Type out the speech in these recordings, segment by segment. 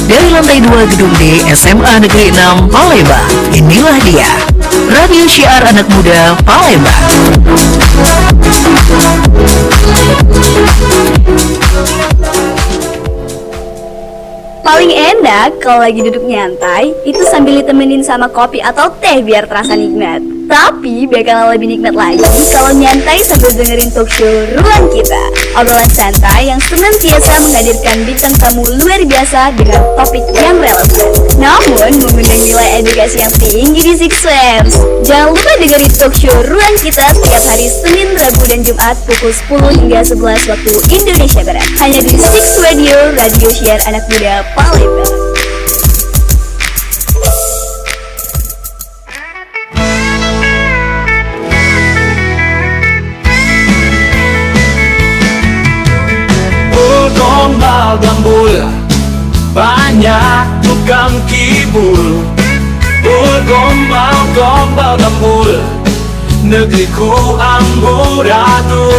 Dari lantai 2 Gedung D SMA Negeri 6 Palembang. Inilah dia, Radio Syiar Anak Muda Palembang. Paling enak kalau lagi duduk nyantai, itu sambil ditemenin sama kopi atau teh biar terasa nikmat. Tapi bakal lebih nikmat lagi kalau nyantai sambil dengerin talk show Ruang Kita. Obrolan santai yang senantiasa menghadirkan bintang tamu luar biasa dengan topik yang relevan, namun mengundang nilai edukasi yang tinggi di Six Sense. Jangan lupa dengerin talk show Ruang Kita setiap hari Senin, Rabu, dan Jumat pukul 10 hingga 11 waktu Indonesia Barat. Hanya di Six Radio, Radio Syiar Anak Muda Palembang. Gombal gambul, banyak tukang kibul. Gombal gambul, negeriku amburadul.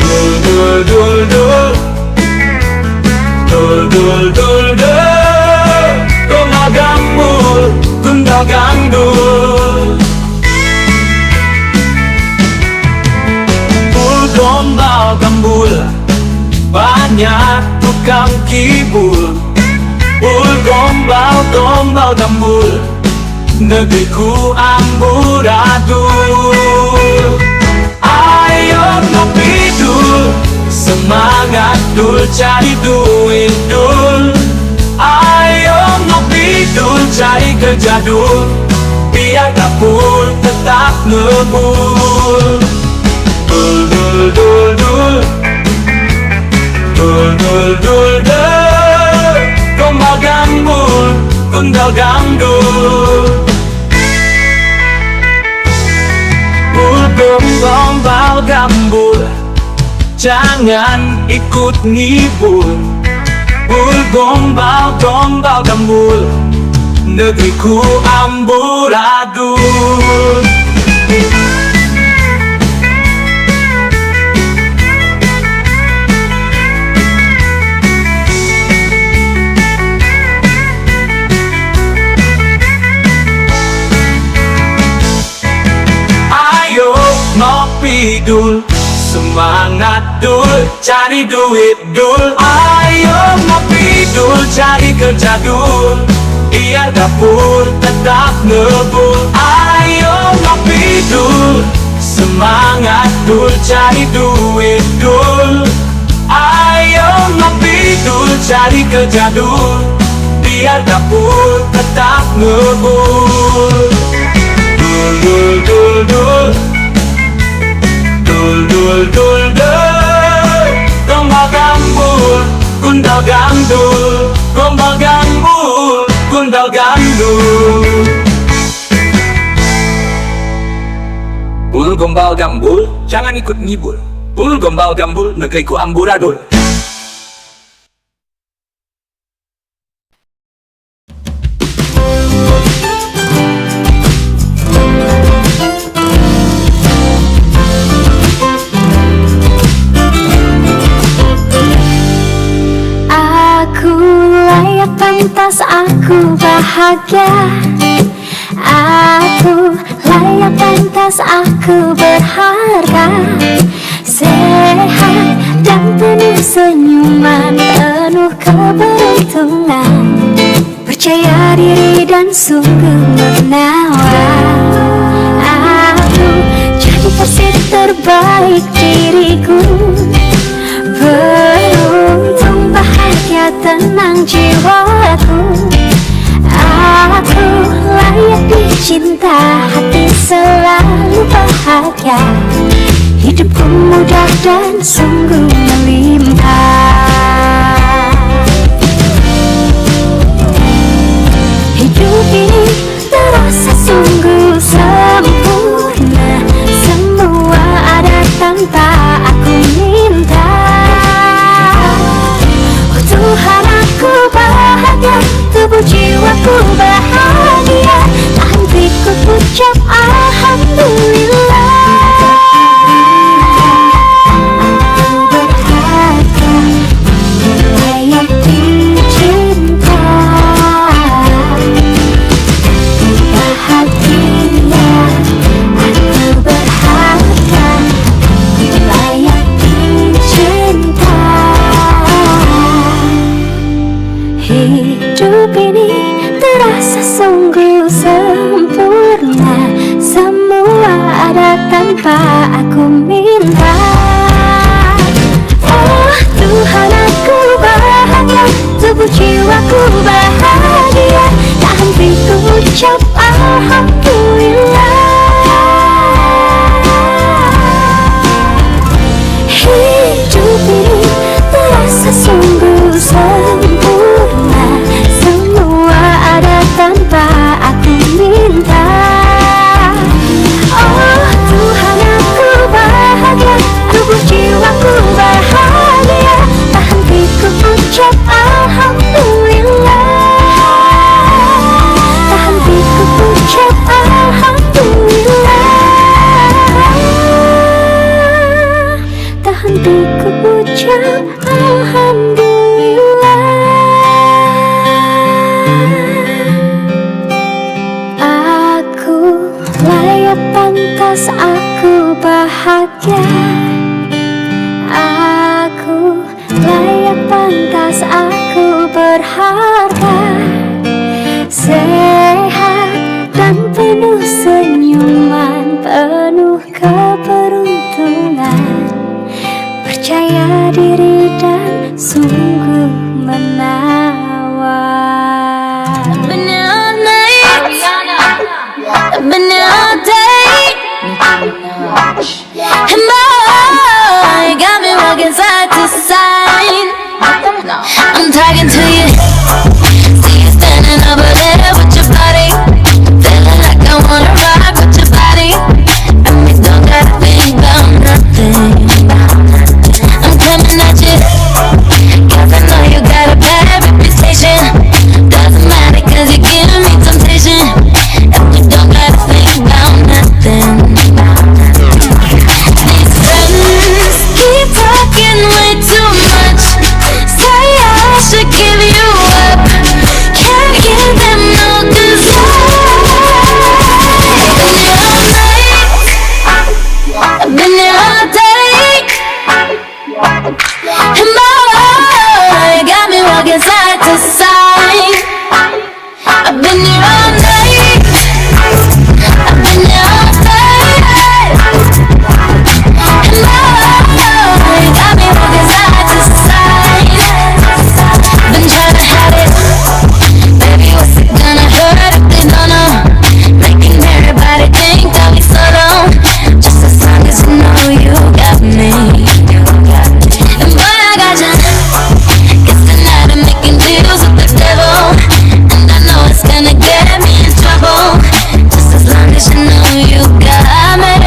Dul dul dul dul dul dul dul, gombal gambul, gundal gandul. Gombal gambul, banyak tukang kibul. Gombal gambul, negeriku amburadul. Ayo ngopi dul, semangat dul, cari duit dul. Ayo ngopi dul, cari kerja dul, biar dapur tetap ngebul. Dul dul dul dul dul dul dul dul, gombal gambul, gundal gandul. Gombal gambul, jangan ikut ngibul. Gombal gambul, negeriku amburadul. Ngopi dul, semangat dul, cari duit dul. Ayo ngopi dul, cari kerja dul, biar dapur tetap ngebul. Ayo ngopi dul, semangat dul, cari duit dul. Ayo ngopi dul, cari kerja dul, biar dapur tetap ngebul. Dul dul dul dul dul dul dul dul, gombal gambul, gundal gandul. Gombal gambul, gundal gandul. Gombal gambul, jangan ikut ngibul. Gombal gambul, negeriku amburadul. Pantas aku bahagia, aku layak, pantas aku berharga, sehat dan penuh senyuman, penuh keberuntungan, percaya diri dan sungguh menawan. Aku jadi versi terbaik diriku, beruntung, bahagia, tenang jiwaku. Aku layak dicinta, hati selalu bahagia, hidupku mudah dan sungguh melimpah. Hidup ini terasa sungguh sempurna, semua ada tanpa aku minta. Oh Tuhan, aku bahagia, tubuh jiwaku bahagia, hatiku ucap alhamdulillah. Aku berharga, ucap alhamdulillah. Hidup ini terasa sungguh sempurna, semua ada tanpa aku minta. Oh Tuhan, aku bahagia, tubuh jiwaku bahagia, tak hentiku ucap alhamdulillah, tak hentiku ucap alhamdulillah, tak hentiku ucap alhamdulillah. Aku layak pantas, aku bahagia. Aku layak pantas, aku berharga, sehat dan penuh senyuman, penuh keberuntungan, percaya diri dan sungguh menawan. Been here all night, been here all day, and boy, you got me walking side to side. I'm talking to you, see you standing over there with your body, feeling like I wanna rock with your body, and we don't gotta think about nothing. I'm coming at you, 'cause I know you got a bad reputation. Doesn't matter 'cause you're giving me temptation, and we don't gotta think about nothing. These friends keep talking way too much, say I should give you up, can't hear them no, 'cause I've been here all night, I've been here all day, and boy, you got me walking side to side. I've been here all night, I've been here all day, and boy, you got me walking side to side. Been trying to hide it, baby, what's it gonna hurt if they don't know? Making everybody think that we solo, just as long as you know you got me. And boy, I got you. Guess tonight I'm making deals with the devil, and I know it's gonna get me in trouble, just as long as you know you got me.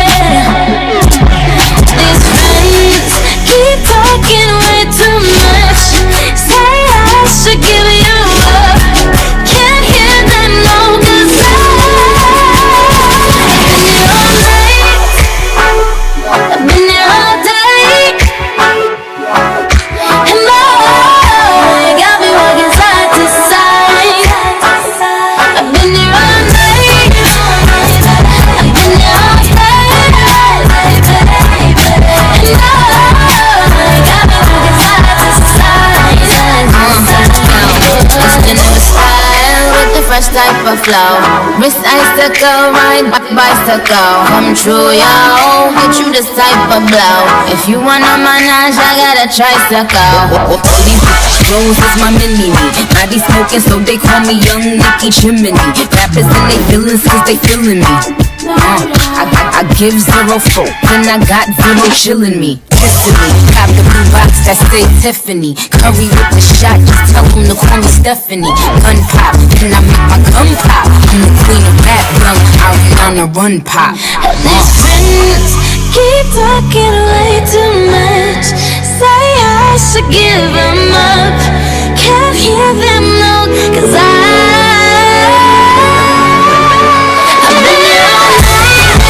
These friends keep talking way too much, say I should give you up, can't hear them no, 'cause I've been here all night, I've been here all day, and boy, you got me walking side to side. I've been here all night, I've been here all day, and boy, you got me walking side to side. Listening with style, with the fresh type of flow, wrist icicle, ride bicycle, come true, yo, get you this type of blow. If you wanna manage, I got a tricycle. All these bitches Rose is my mini-me. Body smoking, so they call me Young Nicky Chimney. Rappers in they feelings, 'cause they feeling me. I give 0 folk, then I got 0 chillin' me. Kissing me, cop the blue box that say Tiffany. Curry with the shot, just tell them to call me Stephanie. Gun pop, then I make my gun pop. I'm the queen of rap, young, out on the run pop. These friends keep talking way too much, say I should give them up, can't hear them no, 'cause I've been here all night,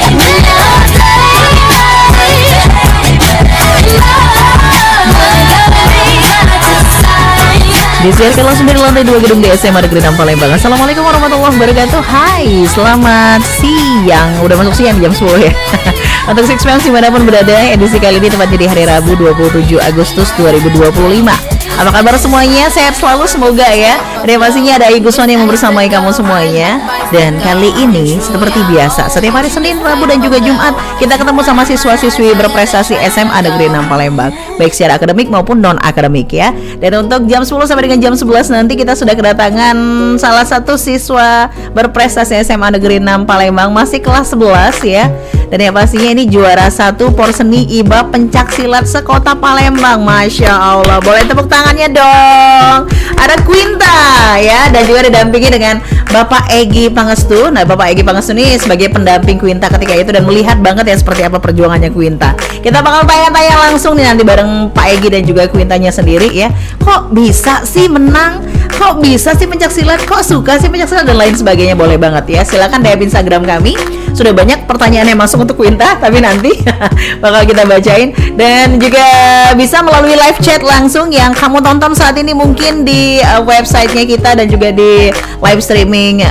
I've been here all day, Disiarkan langsung dari lantai 2 gedung di SMA Negeri 6 Palembang. Assalamualaikum warahmatullahi wabarakatuh. Hai, selamat siang. Udah masuk siang jam 10 ya. Untuk Six Fans dimanapun berada, edisi kali ini tepatnya di hari Rabu 27 Agustus 2025. Apa kabar semuanya? Sehat selalu semoga ya. Dan pastinya ada Iguswan yang membersamai kamu semuanya. Dan kali ini seperti biasa, setiap hari Senin, Rabu dan juga Jumat kita ketemu sama siswa-siswi berprestasi SMA Negeri 6 Palembang, baik secara akademik maupun non akademik ya. Dan untuk jam 10 sampai dengan jam 11 nanti kita sudah kedatangan salah satu siswa berprestasi SMA Negeri 6 Palembang, masih kelas 11 ya. Dan yang pastinya ini juara 1 Porseni IBA Pencak Silat sekota Palembang. Masya Allah, boleh tepuk tangannya dong. Ada Quinta ya, dan juga didampingi dengan Bapak Egy Pangestu. Nah, Bapak Egy Pangestu ini sebagai pendamping Quinta ketika itu dan melihat banget ya seperti apa perjuangannya Quinta. Kita bakal tanya-tanya langsung nih nanti bareng Pak Egy dan juga Quintanya sendiri ya. Kok bisa sih menang? Kok bisa sih pencak silat? Kok suka sih pencak silat dan lain sebagainya? Boleh banget ya. Silakan DM Instagram kami. Sudah banyak pertanyaan yang masuk untuk Quinta, tapi nanti bakal kita bacain. Dan juga bisa melalui live chat langsung yang kamu tonton saat ini mungkin di websitenya kita dan juga di live streaming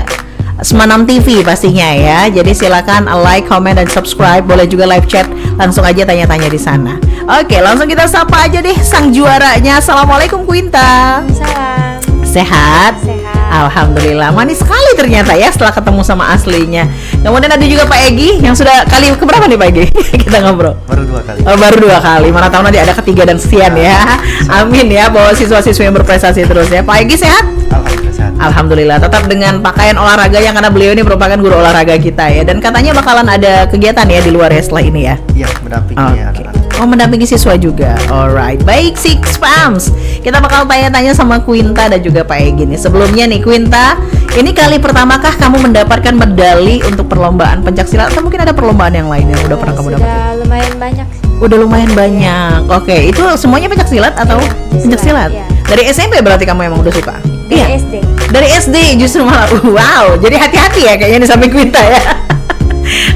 Semanam TV pastinya ya. Jadi silakan like, comment, dan subscribe. Boleh juga live chat, langsung aja tanya-tanya di sana. Oke, langsung kita sapa aja deh sang juaranya. Assalamualaikum Quinta. Salam. Sehat? Sehat. Alhamdulillah, manis sekali ternyata ya setelah ketemu sama aslinya. Kemudian ada juga Pak Egy yang sudah kali keberapa nih Pak Egy? Kita ngobrol. Baru 2 kali. Oh, baru 2 kali. Mana tahu nanti ada ketiga dan sekian ya. Amin ya, bawa siswa-siswa yang berprestasi terus ya. Pak Egy sehat? Alhamdulillah sehat. Alhamdulillah, tetap dengan pakaian olahraga yang karena beliau ini merupakan guru olahraga kita ya. Dan katanya bakalan ada kegiatan ya di luar ya setelah ini ya. Iya, mendampingi anak-anak. Oh, mendampingi siswa juga. Alright, baik Six Pams. Kita bakal tanya-tanya sama Quinta dan juga Pak Egy nih. Sebelumnya nih Quinta, ini kali pertamakah kamu mendapatkan medali untuk perlombaan pencak silat atau mungkin ada perlombaan yang lain yang udah pernah kamu dapat? Sudah lumayan banyak sih. Udah lumayan banyak. Oke, itu semuanya pencak silat atau Iya, pencak silat? iya. Dari SMP berarti kamu emang udah suka? Dari SD. Dari SD justru malah. Wow, jadi hati-hati ya kayaknya di samping Quinta ya.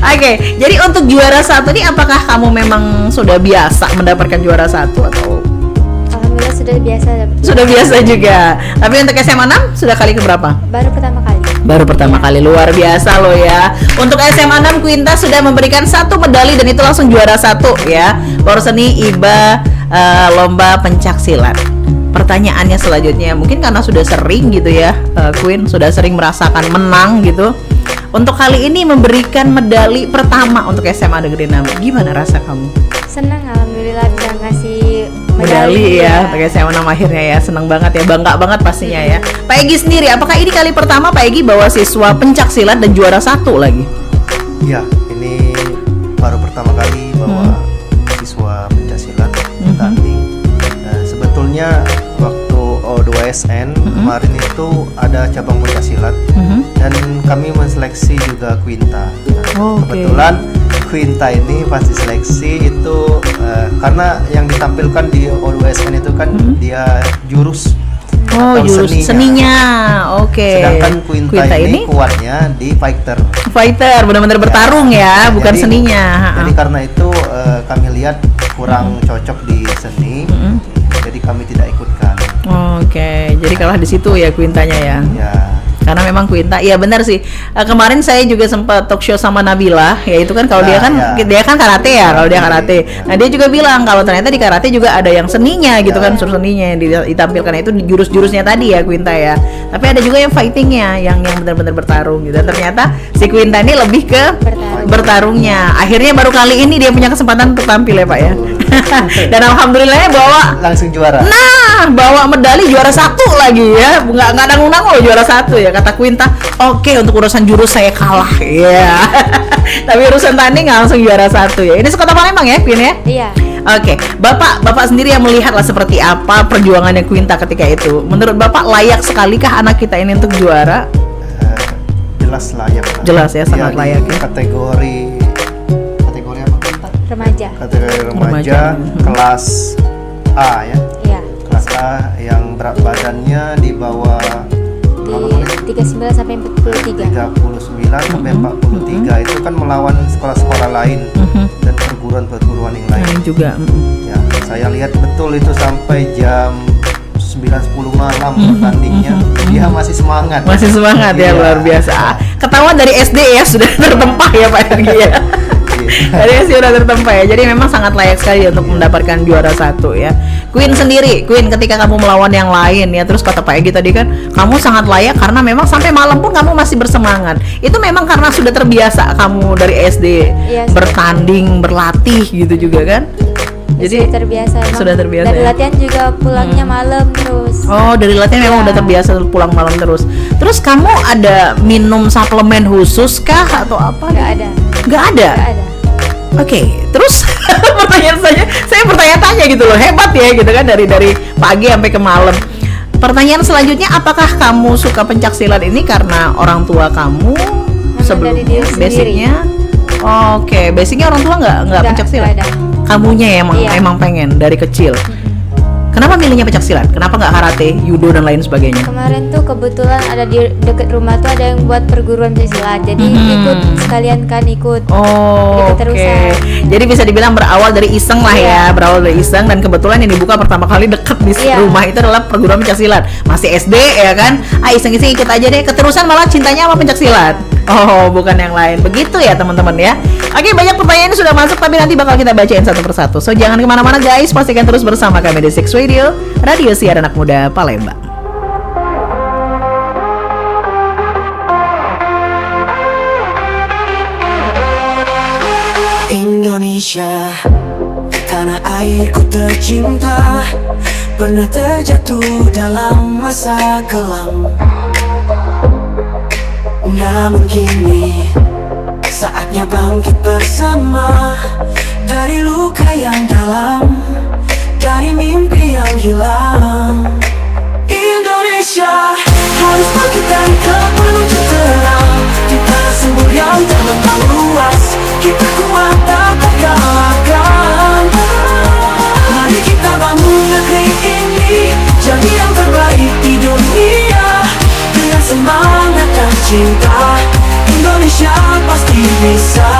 Oke, jadi untuk juara 1 ini apakah kamu memang sudah biasa mendapatkan juara 1 atau Alhamdulillah sudah biasa dapat. sudah biasa juga? Tapi untuk SMA 6 sudah kali keberapa? Baru pertama kali. Baru pertama kali, luar biasa loh ya. Untuk SMA 6 Quinta sudah memberikan 1 medali dan itu langsung juara 1 ya. Porseni IBA lomba pencak silat. Pertanyaannya selanjutnya, mungkin karena sudah sering gitu ya, Queen sudah sering merasakan menang gitu. Untuk kali ini memberikan medali pertama untuk SMA Negeri 6, gimana rasa kamu? Senang alhamdulillah bisa ngasih Medali ya, untuk SMA 6 akhirnya ya, senang banget ya, bangga banget pastinya ya. Pak Egy sendiri, apakah ini kali pertama Pak Egy bawa siswa pencak silat dan juara 1 lagi? Iya, ini baru pertama kali bawa siswa pencak silat bertanding. Sebetulnya waktu O2SN kemarin itu ada cabang pencak silat dan kami menseleksi juga Quinta. Oh, oke. Kebetulan Quinta ini pasti seleksi itu karena yang ditampilkan di O2SN itu kan dia jurus Oh, atau jurus seninya. Oke. Sedangkan Quinta ini kuatnya di fighter. Benar-benar bertarung ya, bukan Jadi- seninya. Jadi karena itu kami lihat kurang cocok di seni, jadi kami tidak ikutkan. Oke, jadi kalah di situ ya Quintanya ya. Ya, Karena memang Quinta, iya benar sih. Kemarin saya juga sempat talk show sama Nabila, ya itu kan kalau Nah, dia kan karate ya, kalau dia karate. Ya. Nah dia juga bilang kalau ternyata di karate juga ada yang seninya gitu kan, unsur seninya yang ditampilkan itu di jurus-jurusnya tadi ya Quinta ya. Tapi ada juga yang fightingnya, yang benar-benar bertarung gitu. Dan ternyata si Quinta ini lebih ke bertarungnya. Akhirnya baru kali ini dia punya kesempatan untuk tampil ya Pak ya. Dan alhamdulillahnya bawa langsung juara. Nah, bawa medali juara 1 lagi ya. Nggak nanggung-nanggung loh juara 1 ya kata Quinta. Oke, untuk urusan jurus saya kalah. Iya. Tapi urusan tanding langsung juara 1 ya. Ini sekota Palembang ya, Queen ya? Iya. Oke, Bapak sendiri yang melihat lah seperti apa perjuangannya Quinta ketika itu. Menurut Bapak layak sekalikah anak kita ini untuk juara? Jelas layak. Jelas ya, sangat Dia layak di ya. kategori apa Quinta? Remaja. Kategori Remaja. remaja kelas A ya. Iya. Kelas A yang berat badannya di bawah Di 39 sampai 43. 39 sampai 43 itu kan melawan sekolah-sekolah lain dan perguruan-perguruan yang lain. Nah, juga. Ya, saya lihat betul itu sampai jam 9-10 malam pertandingnya. Dia masih semangat. Masih semangat ya, Iya. luar biasa. Ketahuan dari SD ya sudah tertempah ya Pak Ergi ya. Tadi sih udah tertempa ya. Jadi memang sangat layak sekali untuk mendapatkan juara 1 ya. Queen sendiri, Queen ketika kamu melawan yang lain ya, terus kata Pak Egi tadi kan, kamu sangat layak karena memang sampai malam pun kamu masih bersemangat. Itu memang karena sudah terbiasa kamu dari SD Iya, bertanding, berlatih gitu juga kan. Jadi sudah terbiasa emang. sudah terbiasa Dari ya? latihan juga pulangnya malam terus. Oh, dari latihan memang Iya. udah terbiasa pulang malam terus. Terus kamu ada minum suplemen khusus kah atau apa? Nggak ada. Nggak ada. Nggak ada. Oke, terus pertanyaan saya bertanya-tanya gitu loh, hebat ya gitu kan dari pagi sampai ke malam. Pertanyaan selanjutnya, apakah kamu suka pencaksilat ini karena orang tua kamu dari sebelumnya diri sendiri. basicnya? Oke, basicnya orang tua nggak Nggak pencaksilat. ada. Kamunya emang Iya. emang pengen dari kecil. Kenapa milihnya pencaksilat? Kenapa nggak karate, judo dan lain sebagainya? Kemarin tuh kebetulan ada di deket rumah tuh ada yang buat perguruan pencaksilat. Jadi ikut sekalian kan ikut. Oh, Ikut oke. terusan. Jadi bisa dibilang berawal dari iseng lah ya, Iya. berawal dari iseng, dan kebetulan yang dibuka pertama kali deket di Iya. rumah itu adalah perguruan pencaksilat. Masih SD ya kan? Iseng-iseng ikut aja deh. Keterusan malah cintanya sama pencaksilat. Oh, bukan yang lain. Begitu ya teman-teman ya. Oke, banyak pertanyaan sudah masuk, tapi nanti bakal kita bacain satu persatu. So jangan kemana-mana guys, pastikan terus bersama kami di Six Radio, Radio Siar Anak Muda Palembang. Indonesia, tanah airku tercinta, pernah terjatuh dalam masa kelam. Namun kini saatnya bangkit bersama, dari luka yang dalam, dari mimpi yang hilang. Indonesia harus bangkit dari gelap menuju terang, di tanah subur yang terbentang luas, kita kuat tak terkalahkan. Mari kita bangun negeri ini, jadi yang terbaik di dunia, dengan semangat dan cinta, Indonesia pasti bisa.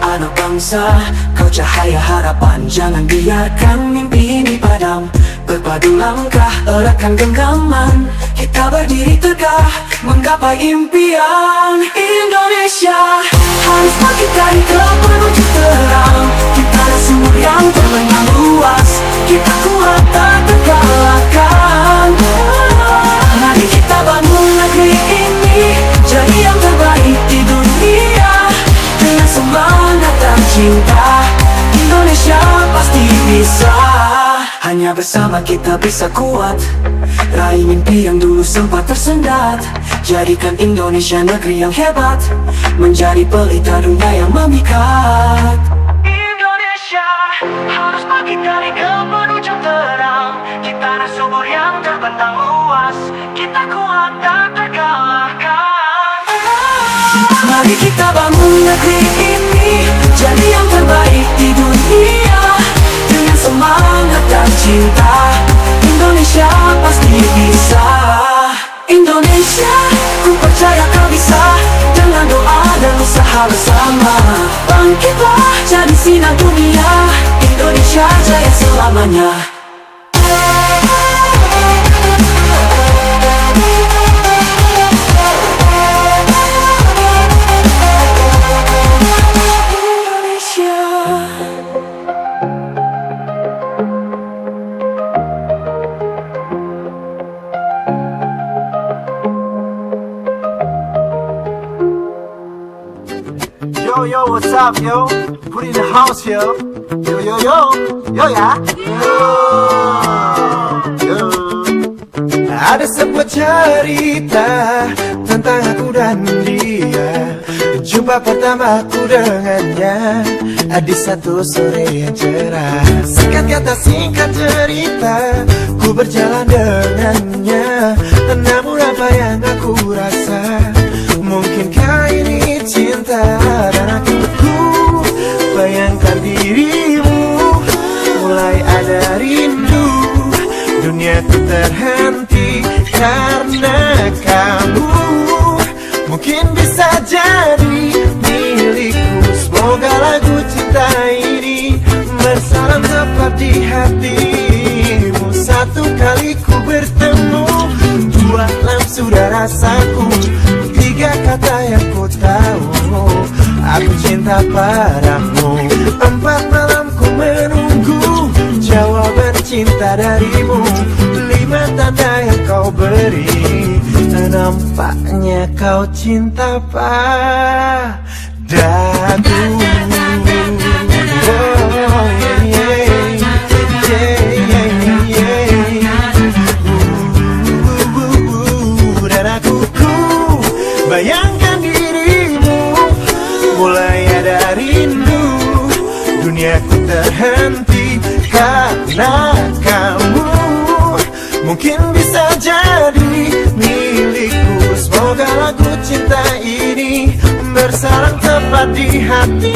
Anak bangsa, kau cahaya harapan, jangan biarkan mimpi ini padam. Berpadu langkah, eratkan genggaman, kita berdiri tegak, menggapai impian. Indonesia harus bangkit dari gelap menuju terang, di tanah subur yang terbenam luas, kita kuat tak terkalahkan. Mari kita bangun negeri ini, jadi yang terbaik di dunia, dengan semangat dan cinta, Indonesia pasti bisa. Hanya bersama kita bisa kuat, raih mimpi yang dulu sempat tersendat, jadikan Indonesia negeri yang hebat, menjadi pelita dunia yang memikat. Indonesia harus bangkit dari gelap menuju terang, di tanah subur yang terbentang luas, kita kuat tak terkalahkan. Mari kita bangun negeri ini, jadi yang terbaik di dunia, dengan semangat dan cinta, Indonesia pasti bisa. Indonesia, ku percaya kau bisa, dengan doa dan usaha bersama. Bangkitlah jadi sinar dunia, Indonesia jaya selamanya. Yo, yo, what's up, yo? Put in the house, yo. Yo, yo, yo. Yo, ya. Yo. Ada sebuah cerita tentang aku dan dia. Jumpa pertamaku dengannya di satu sore yang cerah. Singkat kata singkat cerita, ku berjalan dengannya. Namun apa yang aku rasa, mungkinkah ini cinta? Dan aku bayangkan dirimu, mulai ada rindu. Duniaku terhenti karena kamu. Mungkin bisa jadi milikku. Semoga lagu cinta ini bersalam tepat di hatimu. Satu kali ku bertemu, dua langsung rasaku. Tiga kata yang ku tahu, aku cinta padamu. 4 malam ku menunggu jawaban cinta darimu. 5 tanda yang kau beri, nampaknya kau cinta padaku. Dan aku bayangkan dirimu, mulai ada rindu. Duniaku terhenti karena kamu. Mungkin bisa jadi milikku. Semoga lagu cinta ini bersarang tepat di hati.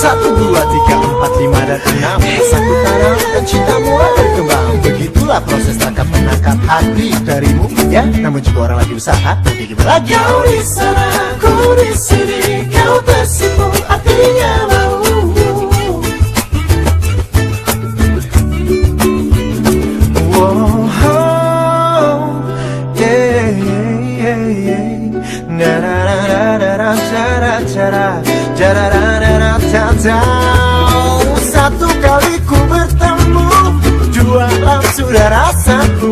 1, 2, 3, 4, 5 dan 6. Aku tanam dan cinta mulai berkembang. Begitulah proses tangkap menangkap hati darimu, ya. Namun juga orang lagi usaha, nanti gimana lagi? Kau di sana, aku di sini, kau tersipu, artinya mau. Satu kali ku bertemu, 2 lap sudah rasaku.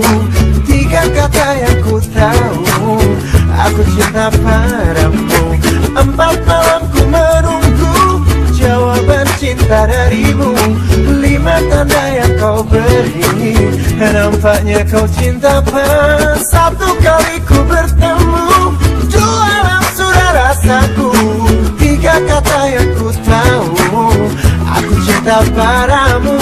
3 kata yang ku tahu, aku cinta padamu. 4 malam ku menunggu jawaban cinta darimu. 5 tanda yang kau beri, nampaknya kau cinta padamu. 1 kali ku bertemu, 2 lap sudah rasaku. 3 kata yang ku tahu, aku cinta padamu.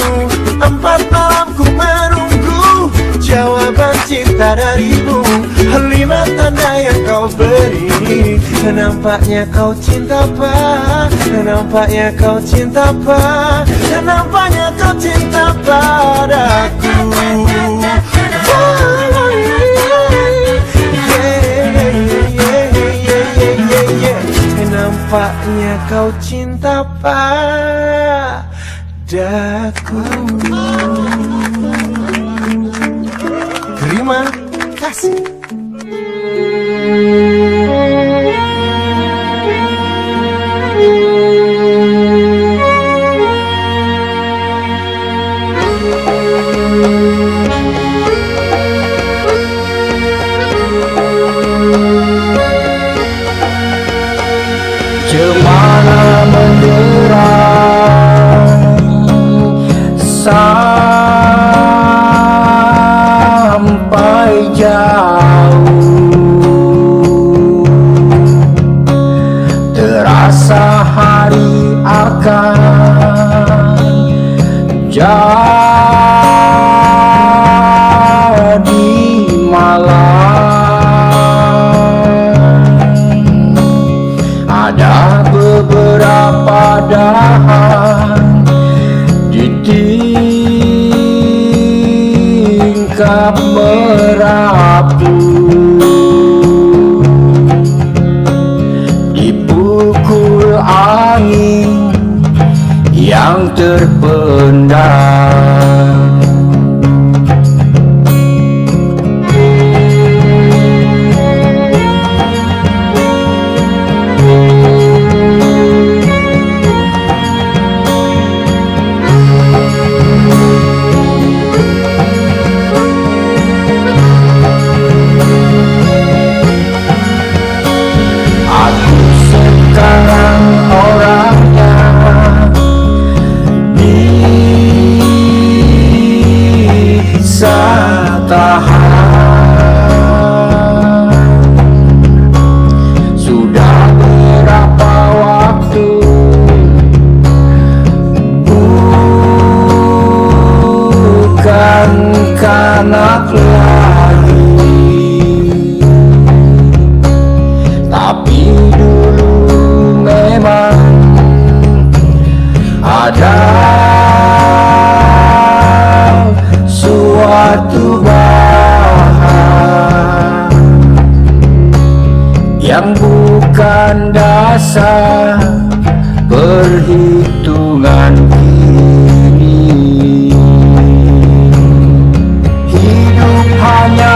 4 malam ku menunggu jawaban cinta darimu. 5 tanda yang kau beri, nampaknya kau cinta padaku. Nampaknya kau cinta padaku. Nampaknya kau cinta padaku. Nampaknya kau cinta padaku. Terima kasih. Cemana menderai sampai jauh, terasa hari akan jadi malam. Ada beberapa dahan di tingkap merapu, dipukul angin yang terpendam. Sekarang orangnya bisa tahan. Sudah berapa waktu bukan kanak lagi, tapi dulu memang ada suatu bahan yang bukan dasar perhitungan kini. Hidup hanya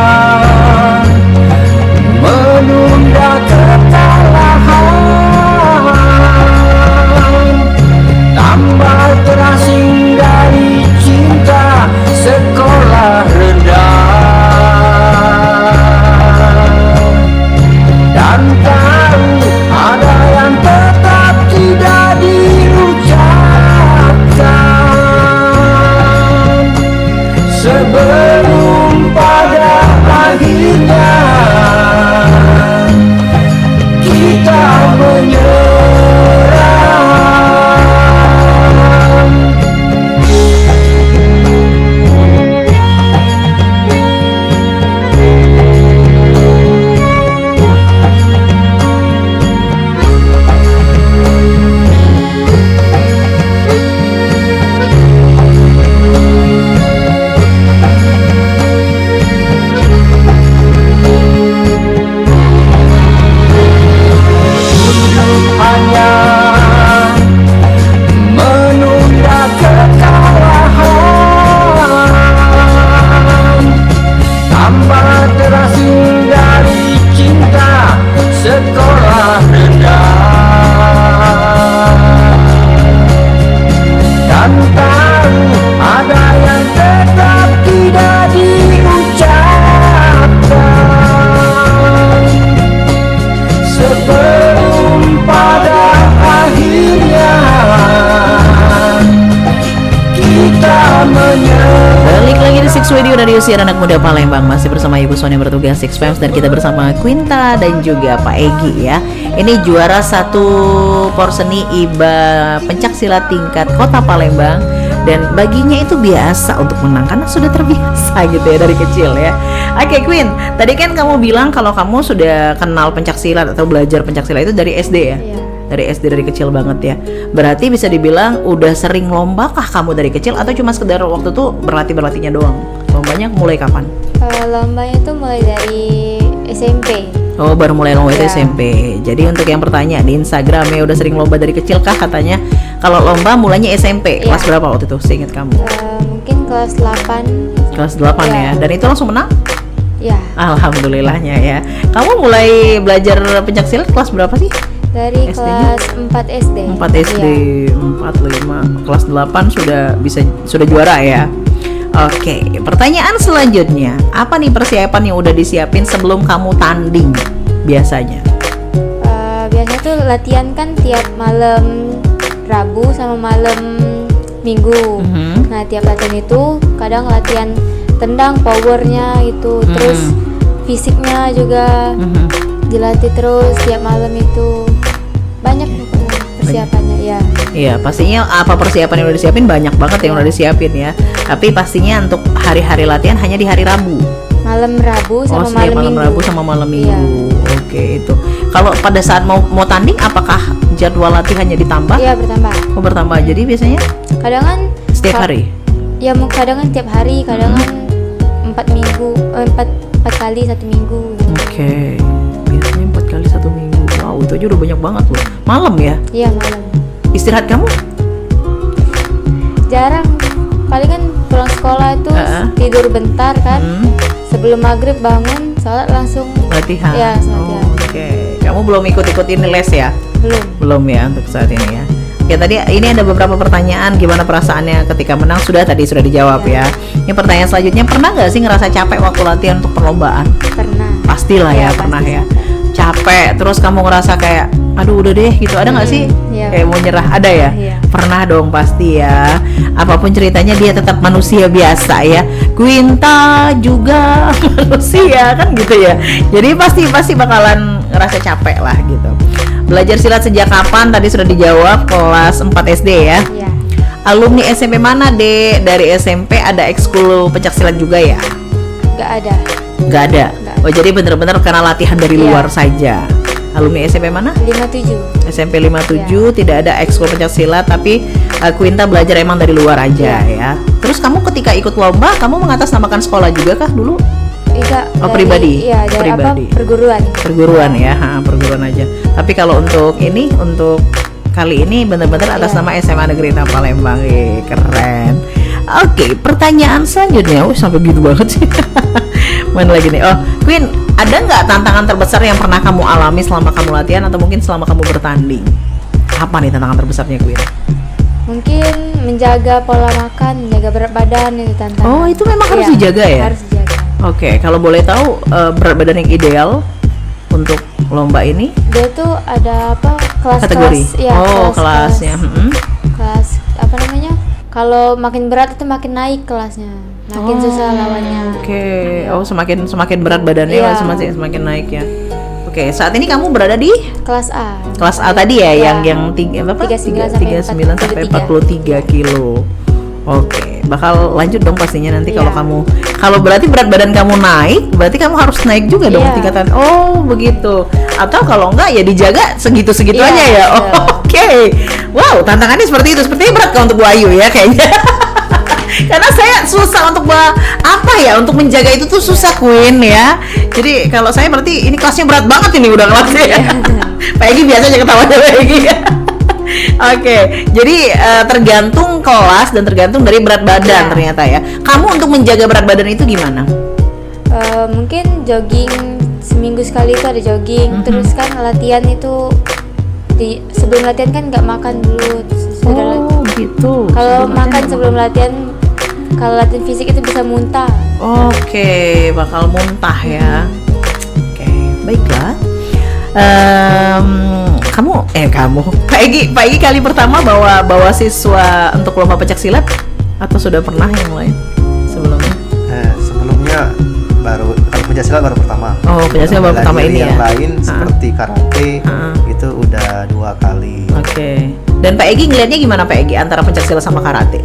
Review dari Usia Anak Muda Palembang masih bersama Ibu Sony yang bertugas Six Pams dan kita bersama Quinta dan juga Pak Egi ya. Ini juara satu porseni IBA pencaksilat tingkat Kota Palembang dan baginya itu biasa untuk menang karena sudah terbiasa gitu ya dari kecil ya. Oke Queen, tadi kan kamu bilang kalau kamu sudah kenal pencaksilat atau belajar pencaksilat itu dari SD ya? Iya. Dari SD, dari kecil banget ya. Berarti bisa dibilang udah sering lomba kah kamu dari kecil atau cuma sekedar waktu itu berlatihnya doang? Lombanya mulai kapan? Lombanya tuh mulai dari SMP. Oh, baru mulai lomba itu Iya. SMP. Jadi untuk yang bertanya di Instagram ya udah sering lomba dari kecil kah katanya? Kalau lomba mulainya SMP. Iya. Kelas berapa waktu itu? Seingat kamu? Mungkin kelas 8. Kelas 8 ya. Iya. Dan itu langsung menang? Ya, Alhamdulillahnya ya. Kamu mulai belajar pencaksilat kelas berapa sih? dari SD-nya? kelas 4 SD. 4 SD, Iya. 4, 5, kelas 8 sudah juara ya. Oke, pertanyaan selanjutnya, apa nih persiapan yang udah disiapin sebelum kamu tanding biasanya? Biasanya tuh latihan kan tiap malam Rabu sama malam Minggu. Nah, tiap latihan itu kadang latihan tendang powernya itu, terus fisiknya juga dilatih terus tiap malam itu. Banyak persiapannya ya. Iya, pastinya apa persiapan yang udah disiapin banyak banget yang udah disiapin ya. Tapi pastinya untuk hari-hari latihan hanya di hari Rabu. Malam Rabu sama setiap malam Minggu. Rabu sama malam Iya. Minggu. Oke, itu. Kalau pada saat mau tanding apakah jadwal latihannya ditambah? Iya, bertambah. Oh, bertambah. Jadi biasanya Kadang kan setiap hari. Ya, kadang kan tiap hari, kadang kan 4 kali 1 minggu. Oke. Biasanya 4 kali 1 minggu. Wow, itu aja udah banyak banget loh. Malam ya? Iya, malam. Istirahat kamu? Jarang. Paling kan pulang sekolah itu tidur bentar kan. Sebelum maghrib bangun, sholat langsung Latihan. Ya, latihan. Oke. Kamu belum ikut ini les ya? Belum ya untuk saat ini ya. Oke, tadi ini ada beberapa pertanyaan gimana perasaannya ketika menang sudah dijawab ya. Ini pertanyaan selanjutnya, pernah nggak sih ngerasa capek waktu latihan untuk perlombaan? Pernah. Pastilah ya, Pasti. pernah ya. Capek, terus kamu ngerasa kayak aduh udah deh gitu, ada nggak sih? Iya. Kayak mau nyerah, ada ya? Iya. Pernah dong pasti ya. Apapun ceritanya dia tetap manusia biasa ya. Quinta juga manusia kan gitu ya. Jadi pasti bakalan ngerasa capek lah gitu. Belajar silat sejak kapan? Tadi sudah dijawab, kelas 4 SD ya. Iya. Alumni SMP mana, Dek? Dari SMP ada ekskul pencaksilat juga ya? Nggak ada. Nggak ada. Oh, jadi bener-bener karena latihan dari Iya. luar saja. Alumni SMP mana? 57. SMP 57, tidak ada ekskul pencaksilat, tapi Quinta belajar emang dari luar aja ya. Terus kamu ketika ikut lomba, kamu mengatasnamakan sekolah juga kah dulu? Enggak. Oh, pribadi? Iya, dari Pribadi. Perguruan. Perguruan ya, perguruan aja. Tapi kalau untuk kali ini bener-bener atas nama SMA Negeri Palembang. Keren. Oke, pertanyaan selanjutnya. Sampai gitu banget sih. Mana lagi nih? Oh, Queen, ada nggak tantangan terbesar yang pernah kamu alami selama kamu latihan atau mungkin selama kamu bertanding? Apa nih tantangan terbesarnya, Queen? Mungkin menjaga pola makan, menjaga berat badan itu tantangan. Oh, itu memang harus Iya, dijaga ya? Harus dijaga. Oke, kalau boleh tahu berat badan yang ideal untuk lomba ini? Dia tuh ada apa? Kategori? Kelas, ya, kelasnya. Kelas apa namanya? Kalau makin berat itu makin naik kelasnya, makin susah lawannya. Oke. Oh, semakin berat badannya Iya. semakin naik ya. Oke, saat ini kamu berada di Kelas A. kelas A tadi ya, Iya. yang 39 39 sampai 43 kilo. Oke, bakal lanjut dong pastinya nanti Iya. kalau berarti berat badan kamu naik, berarti kamu harus naik juga dong Iya. tingkatan. Oh, begitu. Atau kalau enggak ya dijaga segitu-segitu Iya, aja ya. Oh, betul. oke. Wow, tantangannya seperti itu. Sepertinya berat kalau untuk Bu Ayu ya kayaknya. Karena saya susah untuk untuk menjaga itu tuh susah, Queen ya. Jadi kalau saya berarti ini kelasnya berat banget ini udah kelasnya ya. Pak Egi biasanya ketawanya Pak Egi. Oke, jadi tergantung kelas dan tergantung dari berat badan Iya. ternyata ya. Kamu untuk menjaga berat badan itu gimana? Mungkin jogging seminggu sekali itu ada jogging. Terus kan latihan itu sebelum latihan kan nggak makan dulu. Oh gitu. Kalau makan sebelum latihan, kalau latihan fisik itu bisa muntah. Oke, bakal muntah ya. Oke, baiklah. Kamu Pak Egi kali pertama bawa siswa untuk lomba pencaksilat atau sudah pernah yang lain sebelumnya? Pencaksilat baru pertama. Oh, pencaksilat baru Bela pertama diri ini yang ya. lain seperti karate itu udah 2 kali. Oke. Dan Pak Egi ngelihatnya gimana Pak Egi antara pencaksilat sama karate?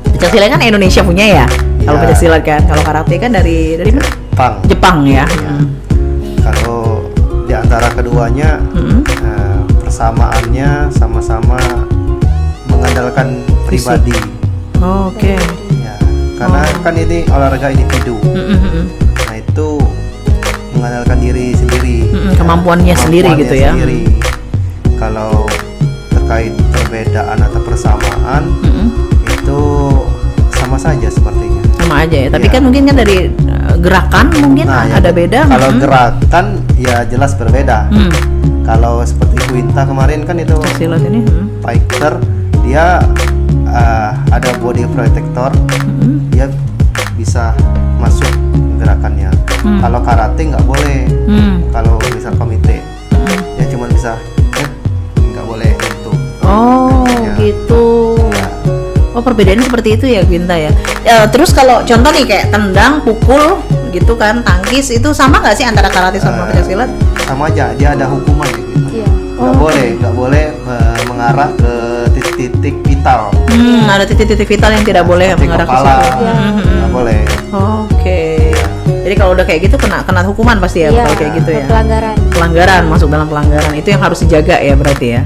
Pencaksilat kan Indonesia punya ya. Kalau Ya. pencaksilat kan, kalau karate kan dari mana? Jepang ya. Kalau di antara keduanya persamaannya sama-sama mengandalkan pribadi. Oh, oke. Ya, karena kan ini olahraga individu. Nah itu mengandalkan diri sendiri. Kemampuannya sendiri gitu ya. Sendiri. Kalau terkait perbedaan atau persamaan itu sama saja sepertinya. Sama aja ya. Tapi Iya. kan mungkin kan dari gerakan mungkin Nah, ya, ada beda. Kalau gerakan ya jelas berbeda. Kalau seperti Quinta kemarin kan itu Pencaksilat ini. fighter, dia ada body protector, dia bisa masuk gerakannya. Kalau karate nggak boleh. Kalau misal komite, dia cuma bisa nggak boleh itu. Oh, Ya. gitu. Oh, perbedaannya seperti itu ya, Quinta ya. Terus kalau contoh nih kayak tendang, pukul gitu kan, tangkis itu sama nggak sih antara karate sama pencaksilat? Sama aja, dia ada hukuman gitu. Iya. Nggak boleh mengarah ke titik-titik vital. Ada titik-titik vital yang tidak boleh Seperti mengarah ke kepala, situ. nggak boleh. Oke. Jadi kalau udah kayak gitu kena hukuman pasti ya, Iya, kalau kayak gitu ya. pelanggaran. Masuk dalam pelanggaran itu yang harus dijaga ya berarti ya.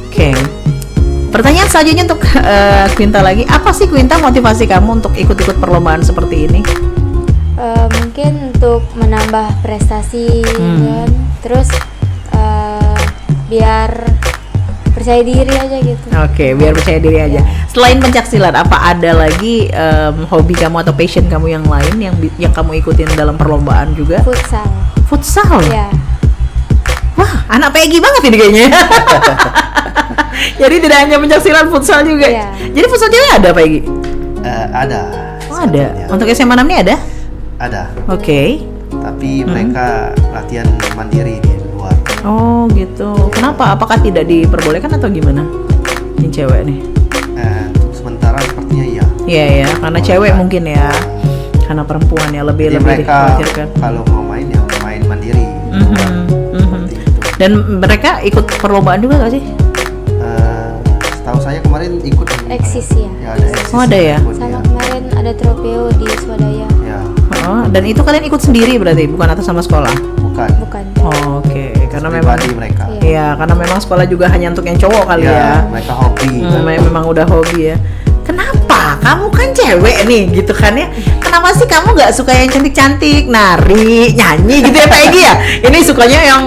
Oke. Pertanyaan selanjutnya untuk Quinta lagi, apa sih Quinta motivasi kamu untuk ikut-ikut perlombaan seperti ini? Mungkin untuk menambah prestasi kan, terus biar percaya diri aja gitu. Oke, biar percaya diri aja. Selain pencaksilat, apa ada lagi hobi kamu atau passion kamu yang lain yang kamu ikutin dalam perlombaan juga? Futsal. Futsal? Ya. Wah, anak Peggy banget ini kayaknya. Jadi tidak hanya pencaksilat, futsal juga. Iya. Jadi futsal cewek ada Peggy? Ada. Oh, ada. sebenarnya. Untuk SMA 6 nih ada? Ada. Oke. Tapi mereka latihan mandiri di luar. Oh, gitu. Kenapa? Apakah tidak diperbolehkan atau gimana? Ini cewek nih. Untuk sementara sepertinya iya. Iya ya, karena cewek mungkin ya. Karena perempuan ya lebih Jadi mereka dikhawatirkan. kalau mau main ya main mandiri. Seperti itu. Dan mereka ikut perlombaan juga gak sih? Setahu saya kemarin ikut Eksis ya. Ya ada eksis. Oh, ada ya? ikut, Sama kemarin ada tropeo di Swadaya. Ya, Oh, dan itu kalian ikut sendiri berarti, bukan atas sama sekolah? bukan. Bukan. Oh, oke, karena memang Pribadi mereka. iya, karena memang sekolah juga hanya untuk yang cowok kali ya. Mereka hobi. Memang udah hobi ya. Kenapa? Kamu kan cewek nih, gitu kan ya? Kenapa sih kamu nggak suka yang cantik-cantik, nari, nyanyi gitu ya Pak Egy ya? Ini sukanya yang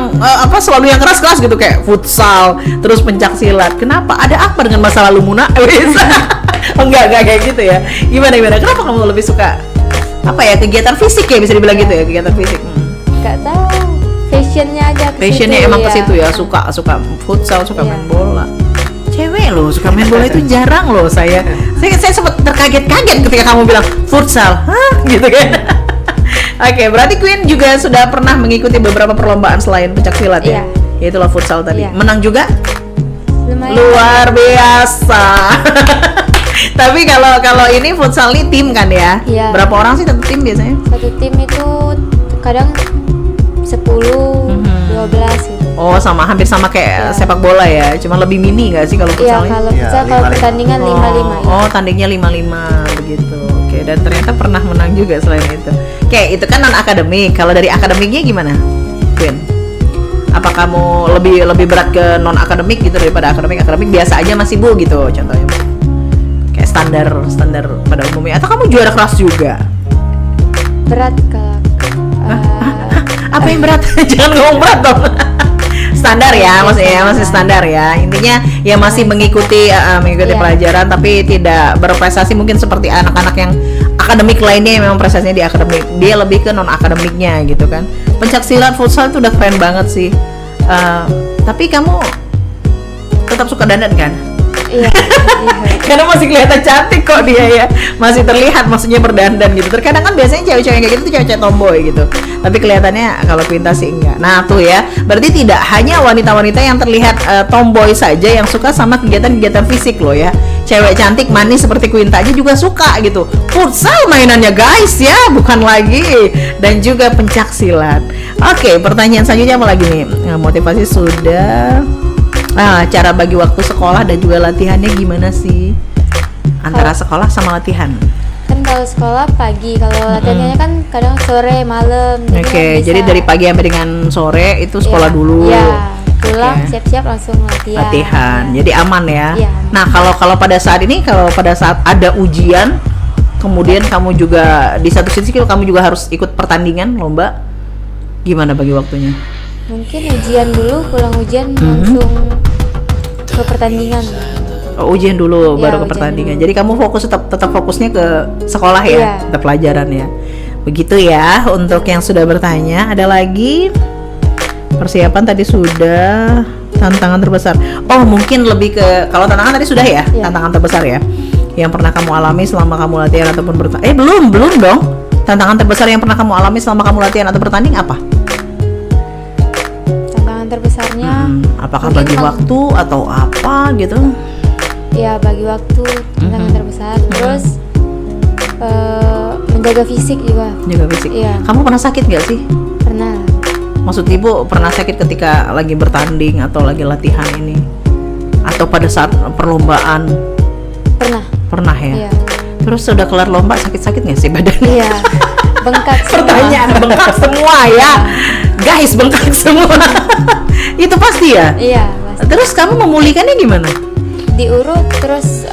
selalu yang keras-keras gitu kayak futsal, terus pencaksilat. Kenapa? Ada apa dengan masa lalu Muna? Oh, enggak kayak gitu ya. Gimana? Kenapa kamu lebih suka kegiatan fisik ya, bisa dibilang gitu ya, kegiatan fisik? Gak tahu. Fashionnya aja ke Passionnya situ, emang ke ya. situ ya, suka futsal, suka Iya. main bola. Cewek loh suka main bola itu jarang loh saya sempat terkaget-kaget ketika kamu bilang futsal, hah gitu kan. Oke, berarti Queen juga sudah pernah mengikuti beberapa perlombaan selain pencaksilat ya? Iya. Yaitulah futsal tadi. Iya. Menang juga? Lumayan. Luar biasa. Tapi kalau ini futsal ini tim kan ya? Iya. Berapa orang sih satu tim biasanya? Satu tim itu kadang 10, 12 gitu. Oh, hampir sama kayak sepak bola ya, cuma lebih mini nggak sih kalau Iya, futsalnya? kalau Iya, futsal kalau 5-5. pertandingan 5-5 ya. Oh, tandingnya 5-5 begitu. Oke, dan ternyata pernah menang juga selain itu. Oke, itu kan non akademik. Kalau dari akademiknya gimana, Queen? Apa kamu lebih berat ke non akademik gitu daripada akademik? Akademik biasa aja masih Bu gitu contohnya. Kayak standar pada umumnya. Atau kamu juara kelas juga? Berat kalau Apa yang berat? Jangan ngomong berat dong. Standar ya, masih standar ya. Intinya ya masih mengikuti Iya. pelajaran tapi tidak berprestasi mungkin seperti anak-anak yang akademik lainnya yang memang prestasinya di akademik. Dia lebih ke non akademiknya gitu kan. Pencaksilat futsal itu udah keren banget sih. Tapi kamu tetap suka dandan kan? iya. Karena masih kelihatan cantik kok dia ya, masih terlihat maksudnya berdandan gitu. Terkadang kan biasanya cewek-cewek yang kayak gitu tuh cewek-cewek tomboy gitu, tapi kelihatannya kalau Quinta sih enggak. Nah tuh ya, berarti tidak hanya wanita-wanita yang terlihat tomboy saja yang suka sama kegiatan-kegiatan fisik loh ya. cewek cantik manis seperti Quinta aja juga suka gitu. Futsal mainannya guys ya, bukan lagi. Dan juga pencak silat. Oke, pertanyaan selanjutnya apa lagi nih? Nah, motivasi sudah. Cara bagi waktu sekolah dan juga latihannya gimana sih? Antara sekolah sama latihan. Kan kalau sekolah pagi, kalau latihannya kan kadang sore, malam. Oke, jadi dari pagi sampai dengan sore itu sekolah dulu. Iya, pulang siap-siap langsung latihan. Jadi aman ya. Iya. Nah, kalau pada saat ini, kalau pada saat ada ujian, kemudian kamu juga di satu sisi kamu juga harus ikut pertandingan lomba, gimana bagi waktunya? Mungkin ujian dulu, pulang ujian langsung ke pertandingan. Oh, ujian dulu Ya, baru ke ujian pertandingan. dulu. Jadi kamu fokus tetap fokusnya ke sekolah ya, Iya. ke pelajaran ya. Begitu ya untuk yang sudah bertanya. Ada lagi? Persiapan tadi sudah. Tantangan terbesar. Oh, mungkin lebih ke kalau tantangan tadi sudah ya, Iya. tantangan terbesar ya. Yang pernah kamu alami selama kamu latihan ataupun bertanding. Belum dong. Tantangan terbesar yang pernah kamu alami selama kamu latihan atau bertanding apa? Tantangan terbesarnya Apakah mungkin bagi waktu atau apa gitu? ya bagi waktu tantangan terbesar. Terus menjaga fisik juga. Jaga fisik. Iya. Kamu pernah sakit nggak sih? Pernah. Maksud ibu pernah sakit ketika lagi bertanding atau lagi latihan ini? Atau pada saat perlombaan? Pernah. Pernah ya? Iya. Terus sudah kelar lomba sakit-sakit nggak sih badannya? Iya. Bengkak semua. Pertanyaan bengkak semua ya. Guys, bengkak semua. Itu pasti ya? Iya, pasti. Terus kamu memulihkannya gimana? Diurut terus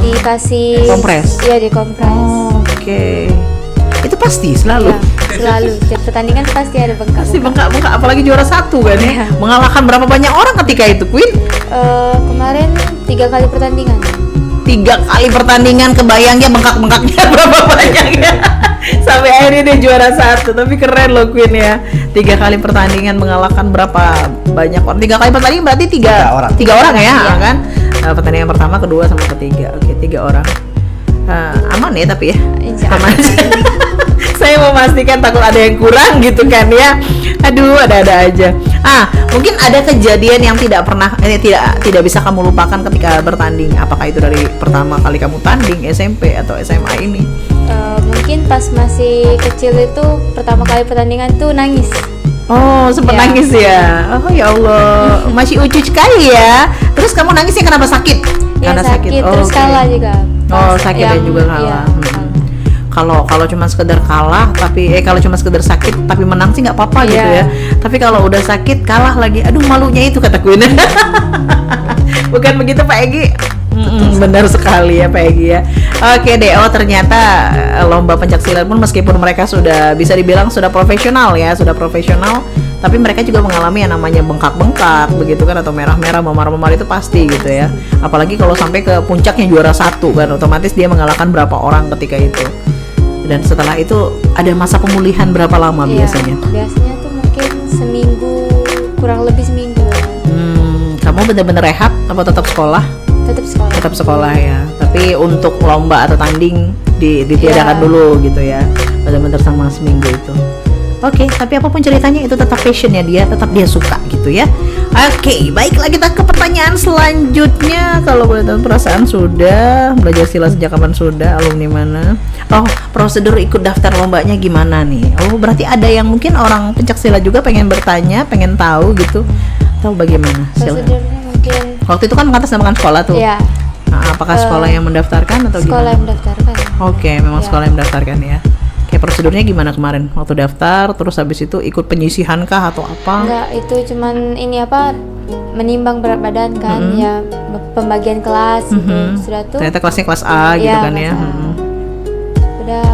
dikasih Kompres? Iya, dikompres. Oke. Itu pasti selalu. Iya, selalu. Tiap pertandingan pasti ada bengkak. Pasti bengkak-bengkak, apalagi juara satu kan ya. Iya. Mengalahkan berapa banyak orang ketika itu, Queen? Kemarin 3 kali pertandingan. 3 kali pertandingan, kebayangnya bengkak-bengkaknya berapa banyak ya. Sampai akhirnya dia juara 1. Tapi keren loh Queen ya. 3 kali pertandingan mengalahkan berapa banyak orang. 3 kali pertandingan berarti 3 orang ya, Iya. kan? Pertandingan pertama, kedua sama ketiga. Oke, 3 orang. Aman ya tapi ya. Insya Aman. Saya memastikan takut ada yang kurang gitu kan ya. Aduh, ada-ada aja. Mungkin ada kejadian yang tidak bisa kamu lupakan ketika bertanding. Apakah itu dari pertama kali kamu tanding SMP atau SMA ini? Mungkin pas masih kecil itu pertama kali pertandingan tuh nangis. Oh, sempat Ya. nangis ya. Oh ya Allah, masih ucu sekali ya. Terus kamu nangisnya kenapa sakit? Ya, Karena sakit. Oh, Terus oke. kalah juga. Oh, sakit dan juga kalah. Kalau cuma sekedar kalah tapi kalau cuma sekedar sakit tapi menang sih nggak apa-apa gitu Iya. ya. Tapi kalau udah sakit kalah lagi, aduh malunya itu kata Queen. Bukan begitu Pak Egi? Benar sekali ya Pak Egi ya. Oke deh, ternyata lomba pencaksilat pun meskipun mereka sudah bisa dibilang sudah profesional ya, tapi mereka juga mengalami yang namanya bengkak-bengkak begitu kan, atau merah-merah, memar-memar, itu pasti gitu ya. Apalagi kalau sampai ke puncaknya juara 1 kan, otomatis dia mengalahkan berapa orang ketika itu. Dan setelah itu ada masa pemulihan berapa lama Iya, biasanya? biasanya tuh mungkin seminggu, kurang lebih seminggu lah. Kamu benar-benar rehab atau tetap sekolah? Tetap sekolah. Tetap sekolah ya. Tapi untuk lomba atau tanding ditiadakan Iya. dulu gitu ya. Benar-benar sama seminggu itu. Oke, tapi apapun ceritanya itu tetap passionnya dia, tetap dia suka gitu ya. Oke, baiklah kita ke pertanyaan selanjutnya. Kalau boleh tahu perasaan sudah, belajar silat sejak kapan sudah, alumni mana? Oh, prosedur ikut daftar lombanya gimana nih? Oh, berarti ada yang mungkin orang pencaksilat juga pengen bertanya, pengen tahu gitu. Tahu bagaimana? Prosedurnya mungkin Waktu itu kan mengatasnamakan sekolah tuh. ya Apakah sekolah yang mendaftarkan atau sekolah yang gimana? mendaftarkan. Oke, memang Ya. sekolah yang mendaftarkan ya. Kayak prosedurnya gimana kemarin waktu daftar, terus habis itu ikut penyisihan kah atau apa? Enggak, itu cuman ini menimbang berat badan kan, ya pembagian kelas gitu. Sudah tuh Ternyata kelasnya kelas A gitu Iya, kan ya. kelas A. Udah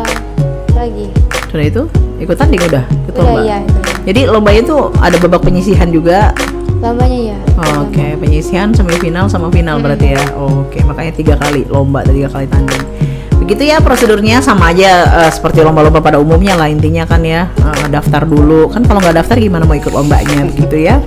lagi. Sudah itu ikut tanding udah, ikut Udah lomba. ya itu. Jadi lomba itu ada babak penyisihan juga. Lombanya ya. Oke, penyisihan, semifinal sama final berarti ya. Oke, makanya 3 kali lomba dan 3 kali tanding. Begitu ya prosedurnya, sama aja seperti lomba-lomba pada umumnya lah intinya kan ya. Daftar dulu kan, kalau nggak daftar gimana mau ikut lombanya begitu ya.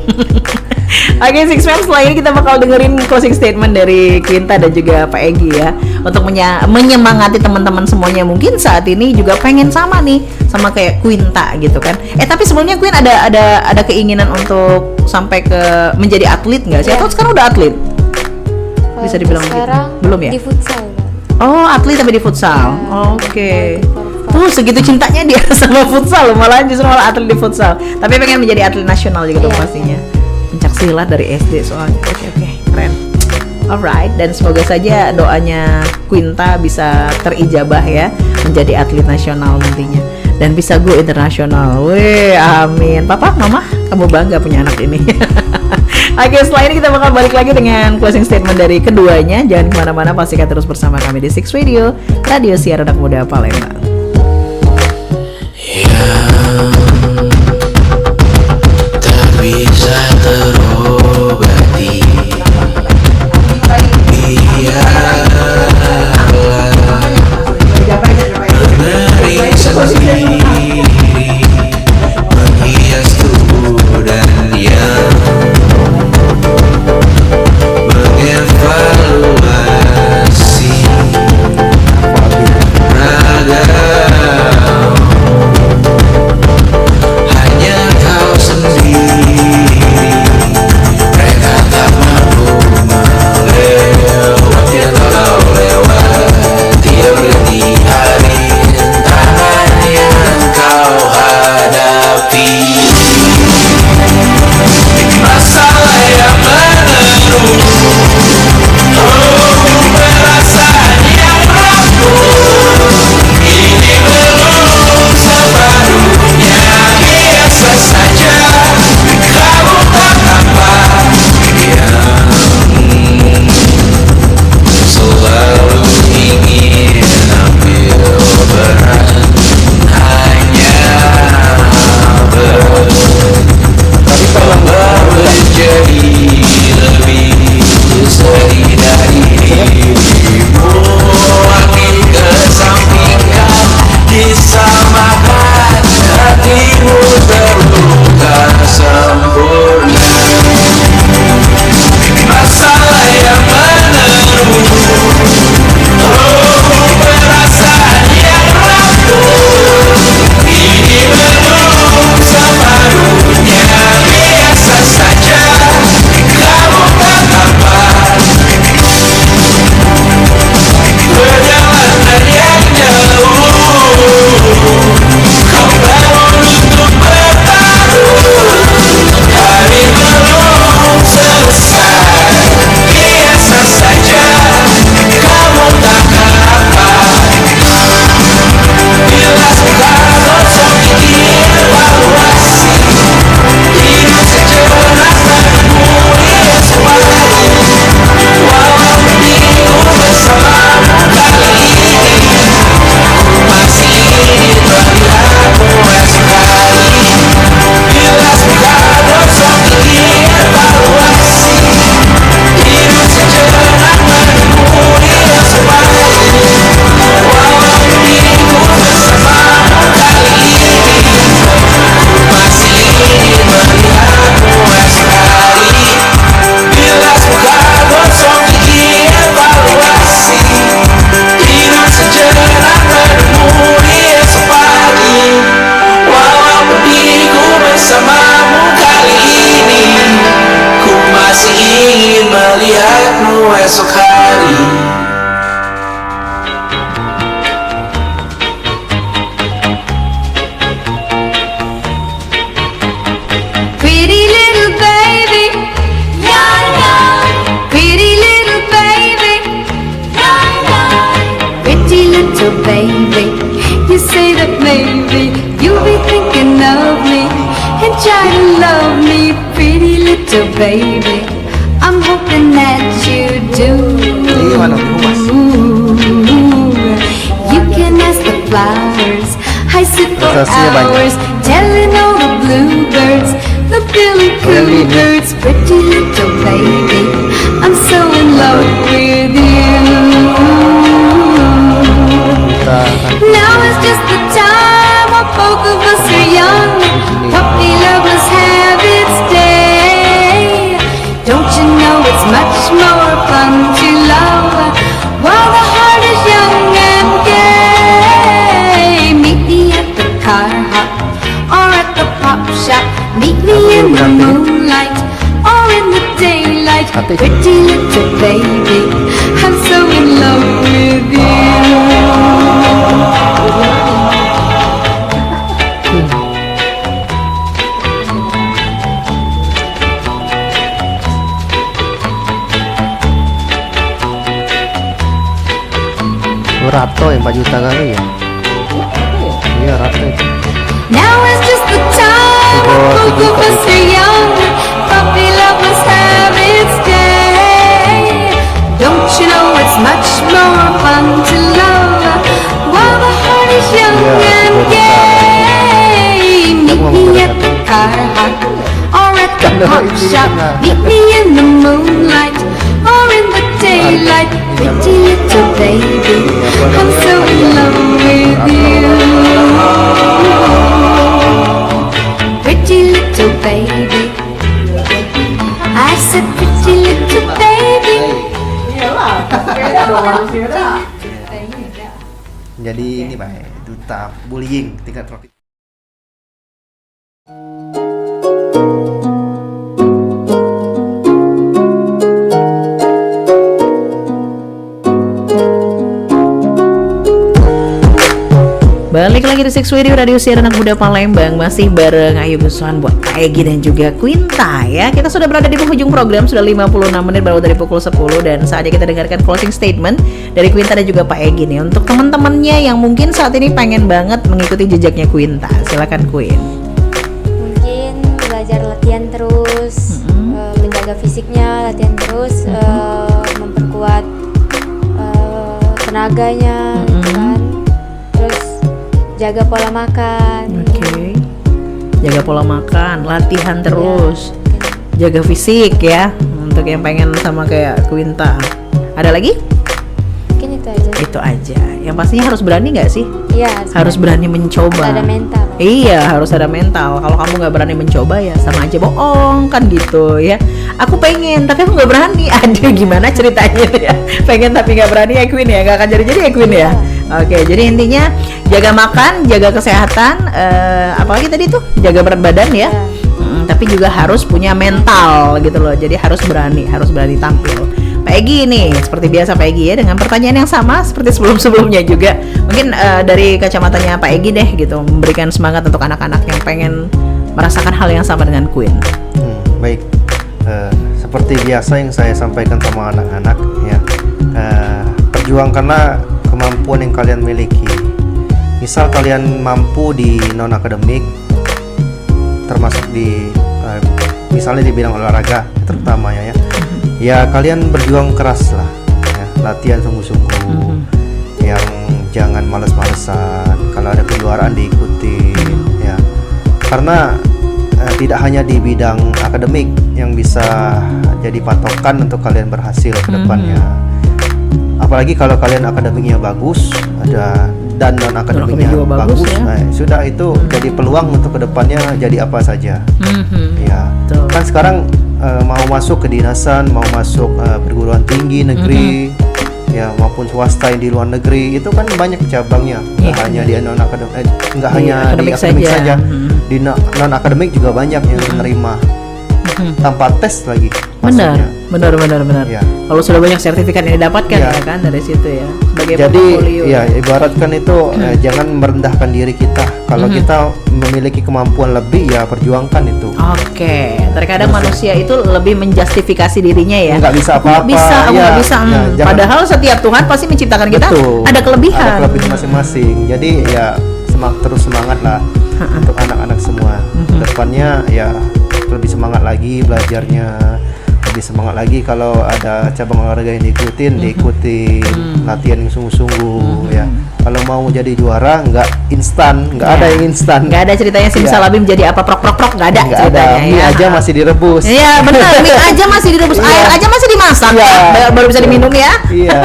Oke, Six Man, setelah ini kita bakal dengerin closing statement dari Quinta dan juga Pak Egi ya, untuk menyemangati teman-teman semuanya mungkin saat ini juga pengen sama nih sama kayak Quinta gitu kan. Tapi sebelumnya Queen ada keinginan untuk sampai ke menjadi atlet nggak sih? Iya. Atau sekarang udah atlet? bisa dibilang begitu? sekarang Belum ya? di futsal. Oh, atlet tapi di futsal. Oke. Segitu cintanya dia sama futsal, malah justru malah atlet di futsal. Tapi pengen menjadi atlet nasional juga dong pastinya. Pencak silat dari SD soalnya. Oke, keren. Alright, dan semoga saja doanya Quinta bisa terijabah ya menjadi atlet nasional nantinya dan bisa go internasional. Wih, amin. Papa, mama, kamu bangga punya anak ini. Oke, setelah ini kita bakal balik lagi dengan closing statement dari keduanya. Jangan kemana-mana, pastikan terus bersama kami di Six Radio, radio siar anak muda Palembang. Tak bisa terobati, mengeri sendiri, menghias tubuh dan diam, mengevaluasi ragam. Hanya kau sendiri, mereka tak mampu melewati atau lewati every hari tantangan yang kau hadapi. Masalah yang menerus, perasaan yang rapuh, ini belum separuhnya. Biasa saja, kamu tak tampak yang selalu ingin ambil peran, hanya menjadi lebih sedih dari dirimu. Angin kesampingkan, disamakan, hatimu terluka sempurna. Masalah yang menerus, perasaan yang rapuh, ini belum separuhnya. Biasa saja, kamu tak tampak perjalanan yang jauh. Kau bangun untuk bertaruh, hari belum selesai. Biasa saja, kamu tak dapat. Bila sudah kosong dievaluasi, hidup sejenak menemui sesuatu. Walau minggu bersamamu kali ini, masih ingin melihatmu esok hari. Bila sudah kosong dievaluasi, hidup sejenak menemui sesuatu. Walau minggu bersamamu kali ini, masih ingin melihatmu esok hari. Bila sudah kosong dievaluasi, hidup sejenak menemui esok pagi. Walaupun diriku bersamamu kali ini, ku masih ingin melihatmu esok hari. Pretty little baby, pretty little baby, pretty little baby. You say that maybe you'll be thinking of me and try to love me, pretty little baby. I'm hoping that you do. You can ask the flowers, I sit for hours telling all the bluebirds, the billy cougars, pretty little baby. I'm so in love with you. Now is just the time while both of us are young. Puppy lovers have its day. Don't you know it's much more fun to love while the heart is young and gay. Meet me at the car hop or at the pop shop. Meet me in the moonlight or in the daylight. Pretty little little baby. I'm so in love with you. Rato yang 4 juta kali ya. Iya Rato itu. Now is just the time when both of us are young. Puppy love must have its day. Don't you know it's much more fun to love while the heart is young and gay. Meet me at the car hut or at the pawn shop. Meet me in the moonlight or in the daylight. Pretty little baby, I'm so in love with you. Pretty little baby, I said pretty little baby. Jadi ini Pak, duta bullying tingkat provinsi. Balik lagi di Six Radio, radio siaran anak muda Palembang. Masih bareng Ayu Guswan buat Egy dan juga Quinta ya. Kita sudah berada di penghujung program, sudah 56 menit baru dari pukul 10. Dan saatnya kita dengarkan closing statement dari Quinta dan juga Pak Egy nih. Untuk teman-temannya yang mungkin saat ini pengen banget mengikuti jejaknya Quinta, silakan Queen. Mungkin belajar latihan terus, menjaga fisiknya, latihan terus, memperkuat tenaganya gitu kan. Terus jaga pola makan. Oke. Jaga pola makan, latihan terus. Jaga fisik ya. Untuk yang pengen sama kayak Quinta. Ada lagi? Mungkin itu aja. Itu aja. Yang pastinya harus berani nggak sih? Iya. Harus berani mencoba. Ada mental. Iya, harus ada mental. Kalau kamu nggak berani mencoba ya sama aja bohong kan gitu ya. Aku pengen tapi aku nggak berani. Aduh, gimana ceritanya ya? Pengen tapi nggak berani ya Queen ya. Nggak akan jadi ya Queen ya. Oke, jadi intinya jaga makan, jaga kesehatan, apalagi tadi tuh jaga berat badan ya. Tapi juga harus punya mental gitu loh. Jadi harus berani tampil. Pak Egy nih, seperti biasa Pak Egy ya, dengan pertanyaan yang sama seperti sebelum-sebelumnya juga. Mungkin dari kacamatanya Pak Egy deh gitu, memberikan semangat untuk anak-anak yang pengen merasakan hal yang sama dengan Queen. Baik, seperti biasa yang saya sampaikan sama anak-anak ya, perjuangkanlah kemampuan yang kalian miliki. Misal kalian mampu di non akademik, termasuk di misalnya di bidang olahraga terutama ya, ya kalian berjuang keras lah ya, latihan sungguh-sungguh, yang jangan males-malesan. Kalau ada kejuaraan diikuti ya, karena tidak hanya di bidang akademik yang bisa jadi patokan untuk kalian berhasil ke depannya. Apalagi kalau kalian akademiknya bagus, ada dan non akademiknya bagus, ya. Nah, sudah itu jadi peluang untuk kedepannya jadi apa saja. Ya, kan sekarang mau masuk kedinasan, mau masuk perguruan tinggi negeri, ya maupun swasta yang di luar negeri, itu kan banyak cabangnya. Nggak hanya di non akademik, nggak hanya di akademik saja, di non akademik juga banyak yang menerima tanpa tes lagi. Benar. Ya. Kalau sudah banyak sertifikat yang didapatkan ya kan dari situ ya. Sebagai jadi portfolio. ya ibaratkan itu jangan merendahkan diri kita. Kalau kita memiliki kemampuan lebih ya perjuangkan itu. Oke. Terkadang manusia itu lebih menjustifikasi dirinya ya. Nggak bisa apa-apa. Nggak bisa. Padahal setiap Tuhan pasti menciptakan kita ada kelebihan. Ada kelebihan masing-masing. Jadi ya terus semangat lah untuk anak-anak semua. Kedepannya ya lebih semangat lagi belajarnya, lebih semangat lagi kalau ada cabang olahraga yang diikuti, latihan yang sungguh-sungguh ya. Kalau mau jadi juara nggak instan, nggak ada yang instan. Nggak ada ceritanya simsalabim jadi apa prok nggak ada ceritanya. Mie aja masih direbus. Iya benar, mie aja masih direbus, air aja masih dimasak, baru bisa diminum ya. Iya,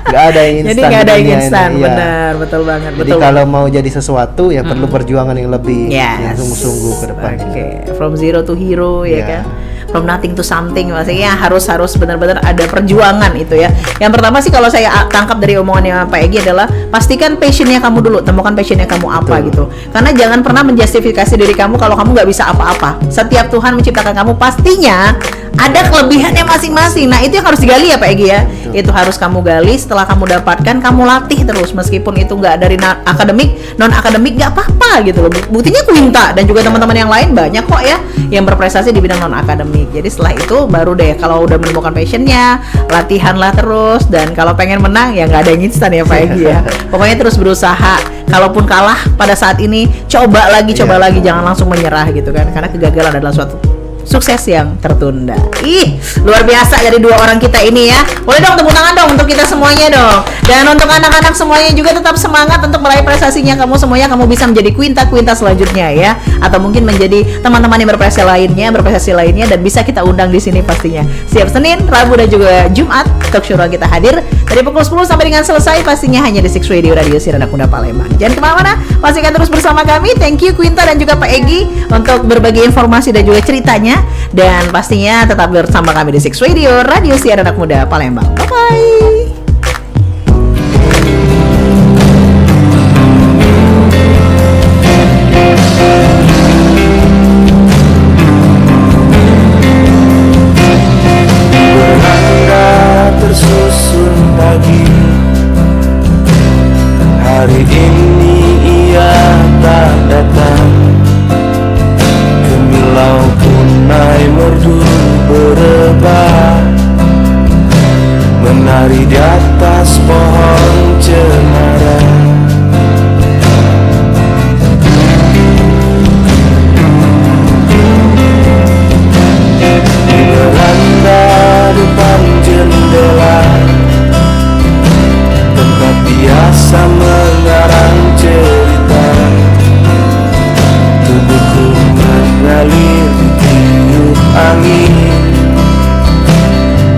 nggak ada yang instan. Jadi nggak ada yang instan, benar, betul banget. Jadi kalau mau jadi sesuatu ya perlu perjuangan yang lebih, yang sungguh-sungguh ke depannya. Oke, from zero to hero ya kan. From nothing to something, maksudnya harus benar-benar ada perjuangan itu ya. Yang pertama sih kalau saya tangkap dari omongannya Pak Egy adalah pastikan passionnya kamu dulu, temukan passionnya kamu apa gitu. Karena jangan pernah menjustifikasi diri kamu kalau kamu nggak bisa apa-apa. Setiap Tuhan menciptakan kamu pastinya ada kelebihannya masing-masing. Nah itu yang harus digali ya Pak Egi ya. Itu harus kamu gali. Setelah kamu dapatkan, kamu latih terus. Meskipun itu nggak dari akademik, non akademik nggak apa-apa gitu loh. Buktinya Quinta dan juga teman-teman yang lain banyak kok ya yang berprestasi di bidang non akademik. Jadi setelah itu baru deh kalau udah menemukan passionnya, latihanlah terus. Dan kalau pengen menang ya nggak ada yang instan ya Pak Egi ya. Pokoknya terus berusaha. Kalaupun kalah pada saat ini, coba lagi, jangan langsung menyerah gitu kan. Karena kegagalan adalah suatu sukses yang tertunda. Ih, luar biasa dari dua orang kita ini ya. Boleh dong tepuk tangan dong untuk kita semuanya dong. Dan untuk anak-anak semuanya juga tetap semangat untuk meraih prestasinya kamu semuanya. Kamu bisa menjadi Quinta selanjutnya ya. Atau mungkin menjadi teman-teman yang berprestasi lainnya dan bisa kita undang di sini pastinya. Setiap Senin, Rabu dan juga Jumat talk show kita hadir dari pukul 10 sampai dengan selesai pastinya hanya di Six Radio Siar Anak Muda Palembang. Jangan kemana-mana, pastikan terus bersama kami. Thank you Quinta dan juga Pak Egi untuk berbagi informasi dan juga ceritanya. Dan pastinya tetap bersama kami di Six Radio Siar Anak Muda Palembang. Bye-bye. Tersusun pagi, hari ini ia tak datang. Kemilau punai merdu berebah, menari di atas pohon cemara. Di beranda depan jendela, tempat biasa mengarang cerita, tubuhku mengalir ditiup angin,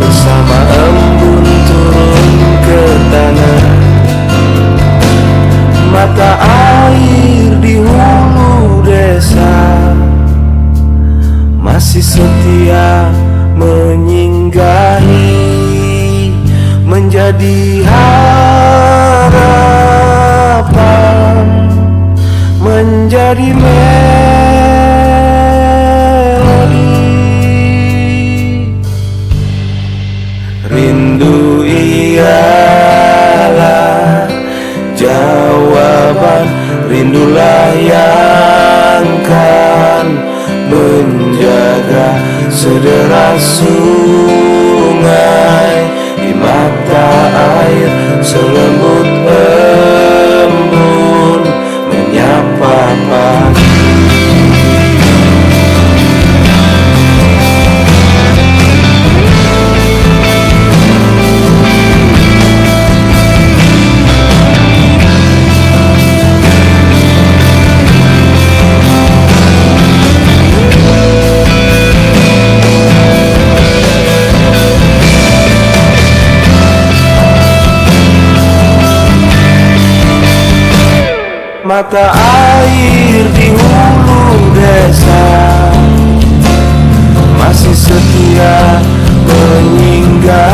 bersama embun turun ke tanah. Mata air di hulu desa masih setia menyinggahi, menjadi harapan, menjadi melodi. Rindu ialah jawaban, rindulah yang kan menjaga sederas sungai di mata air, selembut embun menyapa pagi. Mata air di hulu desa masih setia menyinggah